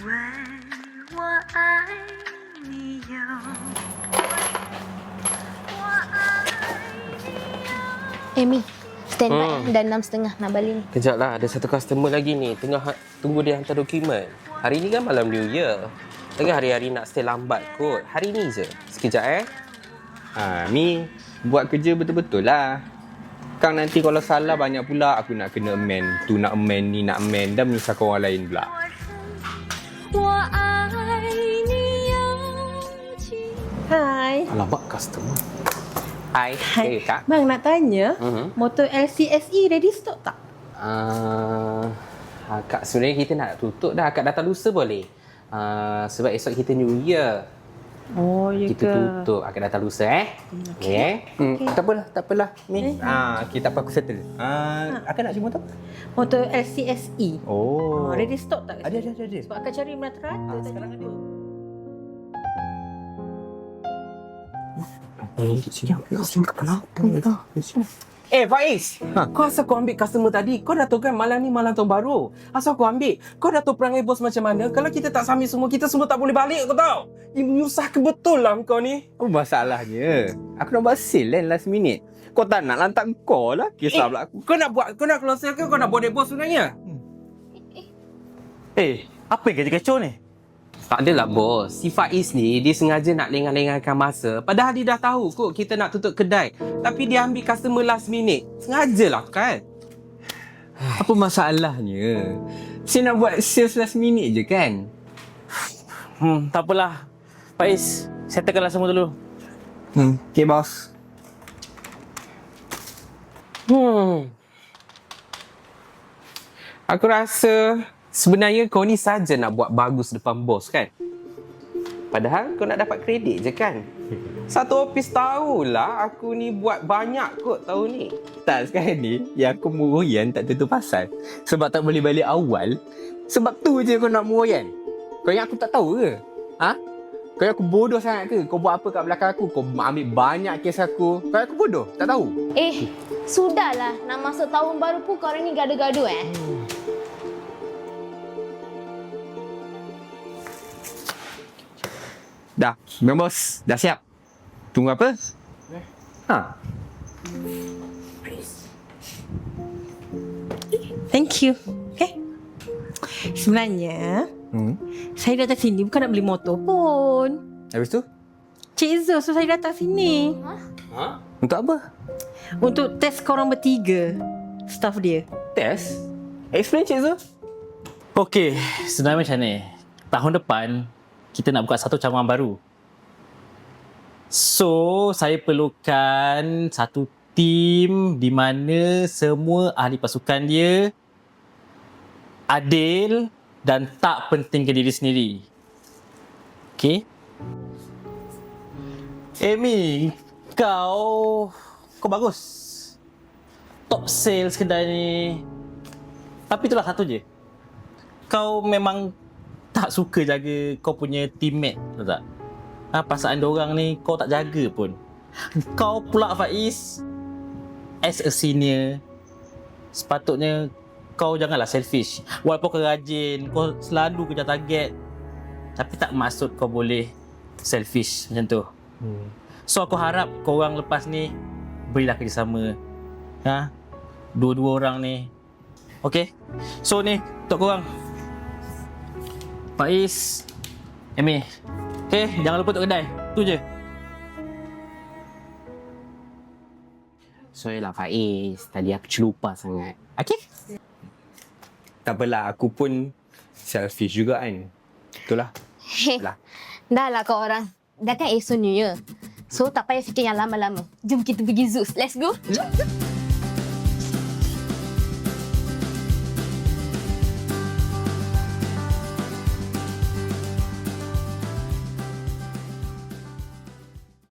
我爱你有，我爱你有。Mi, stand by dah 6.30 nak balik ni. Kejap lah, ada satu customer lagi ni. Tengah tunggu dia hantar dokumen. Hari ni kan malam New Year. Takkan hari-hari nak stay lambat kot. Hari ni je. Sekejap Mi, buat kerja betul-betul lah. Kang nanti kalau salah banyak pula aku nak kena amend. Tu nak amend, ni nak amend. Dan menyusahkan orang lain pula. Hai. Alamak, customer. Hai. Hey, Kak. Bang nak tanya, motor LCSE ready stock tak? Kak, sebenarnya kita nak tutup dah. Kak datang lusa boleh? Sebab esok kita New Year. Oh, ya Kita ke? tutup. Akak datang lusa Okay. Tak apalah. Mi. Kita apa aku settle. Akak nak cari motor apa? Motor LCSE. Oh. Ready stock tak? Ada. Sebab akan cari merata-rata tadi sekarang ada. tu. Kenapa? Faiz, kau asal kau ambil customer tadi? Kau dah tahu kan malam ni malam tahun baru. Asal kau ambil? Kau dah tahu perangai bos macam mana? Kalau kita tak sambil semua, kita semua tak boleh balik, kau tahu? Ini menyusahkan betul lah kau ni. Apa masalahnya? Aku nak buat sale kan last minute. Kau tak nak lantak kau lah. Kisah pula aku. Kau nak keluar sale ke kau nak buat bos sebenarnya? Apa yang kacau ni? Tak adalah bos. Si Faiz ni, dia sengaja nak lengah-lengahkan masa. Padahal dia dah tahu kot kita nak tutup kedai. Tapi dia ambil customer last minute. Sengajalah kan? Apa masalahnya? Saya nak buat sales last minute je kan? Tak apalah. Faiz, settlekanlah semua dulu. Okay, bos. Aku rasa sebenarnya kau ni saja nak buat bagus depan bos kan? Padahal kau nak dapat kredit je kan? Satu office tahulah aku ni buat banyak kot tahun ni. Tak, sekarang ni yang aku muraian tak tentu pasal. Sebab tak boleh balik awal. Sebab tu je kau nak muraian. Kau yang aku tak tahu ke? Kau yang aku bodoh sangat ke? Kau buat apa kat belakang aku? Kau ambil banyak kes aku. Kau yang aku bodoh? Tak tahu? Sudahlah. Nak masuk tahun baru pun korang ni gaduh-gaduh Dah, memang bos. Dah siap. Tunggu apa? Thank you. Okay. Sebenarnya, saya datang sini bukan nak beli motor pun. Habis tu? Cik Zul, so saya datang sini. Untuk apa? Untuk test korang bertiga. Staff dia. Test? Explain, Cik Zul. Okey, sebenarnya macam ni. Tahun depan, kita nak buka satu cabang baru. So, saya perlukan satu tim di mana semua ahli pasukan dia adil dan tak pentingkan diri sendiri. Okey? Amy, kau bagus. Top sales kedai ni. Tapi itulah satu je. Kau memang tak suka jaga kau punya teammate, tahu tak? Perasaan diorang ni kau tak jaga pun. Kau pula Faiz, as a senior, sepatutnya kau janganlah selfish. Walaupun kau rajin, kau selalu kejar target, tapi tak maksud kau boleh selfish macam tu. So aku harap korang lepas ni berilah kerjasama. Dua-dua orang ni. Okay? So ni, untuk korang. Faiz, Amy. Okay, jangan lupa untuk kedai. Tu je. Sorry lah Faiz. Tadi aku celupa sangat. Okay? Tak apalah, aku pun selfish juga kan. Itulah. Dah lah kau orang. Dah kan esok New Year. So tak payah fikir yang lama-lama. Jom kita pergi Zeus. Let's go.